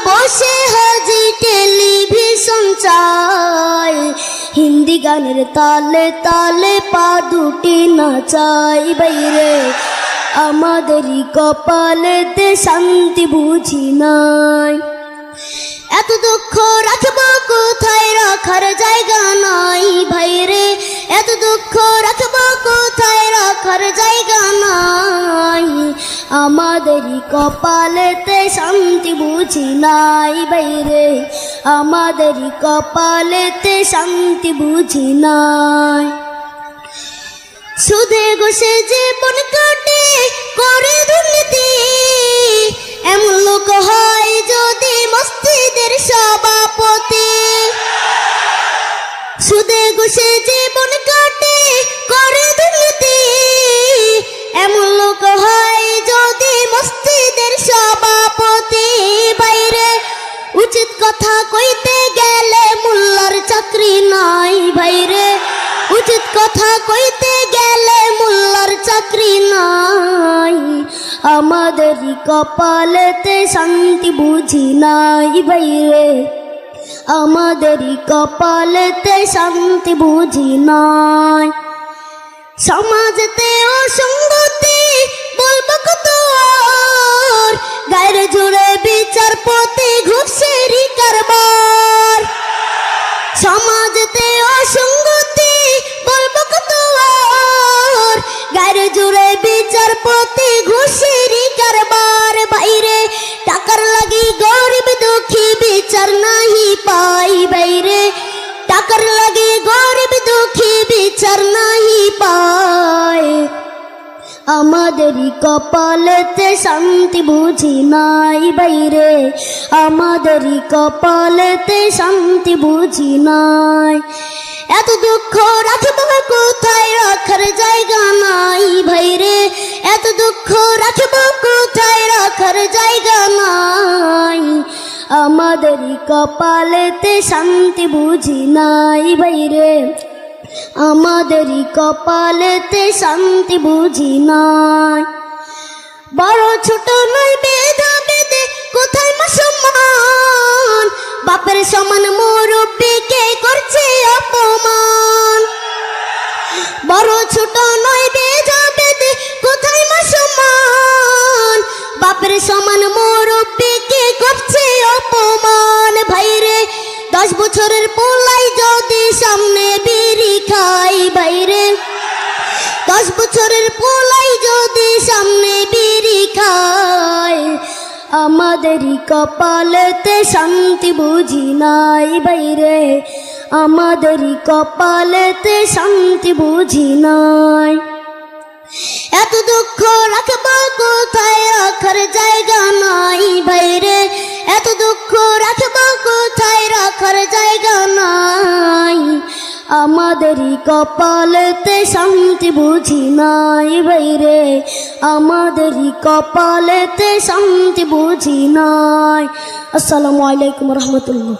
বসে হাজি টেলিভিশন চাই, হিন্দি গানের তালে তালে পা দুটি নাচাই বাইরে, আমাদেরই কপালেতে শান্তি বুঝি নাই। এত দুঃখ রাখবো কোথায়, রাখার জায়গা নাই ভাইরে, এত দুঃখ রাখবো কোথায়, রাখার জায়গা নাই, আমাদেরই কপালেতে শান্তি বুঝি নাই বাইরে, আমাদেরই কপালেতে শান্তি বুঝি নাই। সুদে ঘুষে জীবন কাটে করে দুর্নীতি, এমন লোক হয় যদি মসজিদের সভাপতি। সুদে ঘুষে জীবন কাটে করে দুর্নীতি, এমন লোক হয় যদি মসজিদের সভাপতি। বাইরে উচিত কথা কইতে গেলে মোল্লার চাকরি নাই ভাইরে, উচিত কথা কইতে গেলে মোল্লার চাকরি নাই, আমাদেরই কপালেতে শান্তি বুঝি নাই বাইরে, আমাদেরই কপালেতে শান্তি বুঝি নাই। সমাজেতে অসঙ্গতি বলবো কত, গায়ের জুড়ে বিচারপতি ঘুষেরই কারবার। সমাজেতে অসঙ্গতি বলবো কত, গায়ের জুড়ে বিচারপতি ঘুষেরই কারবার। বাইরে টাকার লাগি গরিব দুঃখী বিচার নাহি পাই বাইরে, টাকার লাগি গরিব দুঃখী বিচার নাহি পায়, আমাদেরই কপালেতে শান্তি বুঝি নাই বাইরে, আমাদেরই কপালেতে শান্তি বুঝি নাই। এত দুঃখ রাখবো কোথায়, রাখার জায়গা নাই ভাইরে, এত দুঃখ রাখবো কোথায়, রাখার জায়গা নাই, আমাদেরই কপালেতে শান্তি বুঝি নাই বাইরে, আমাদেরই কপালেতে শান্তি বুঝি নাই। বড় ছোট নয় বেধা বেদে কোথায় মুসলমান, বাপের সমান মুরব্বিকে করছে অপমান। বড় ছোট নয় বেধা বেদে কোথায় মুসলমান, বাপের সমান মুরব্বিকে করছে অপমান। ভাইরে 10 বছরের পোলাই যদি সামনে বিড়ি খাই বাইরে, 10 বছরের পোলাই যদি সামনে বিড়ি খাই, আমাদেরই কপালেতে শান্তি বুঝি নাই বাইরে, আমাদেরই কপালেতে শান্তি বুঝি নাই। এত দুঃখ রাখবো কোথায়, রাখার জায়গা নাই বাইরে, এত দুঃখ রাখবো কোথায়, রাখার জায়গা নাই, আমাদেরই কপালেতে শান্তি বুঝি নাই বাইরে, আমাদেরই কপালেতে শান্তি বুঝি নাই। আসসালামু আলাইকুম রহমতুল্লাহ।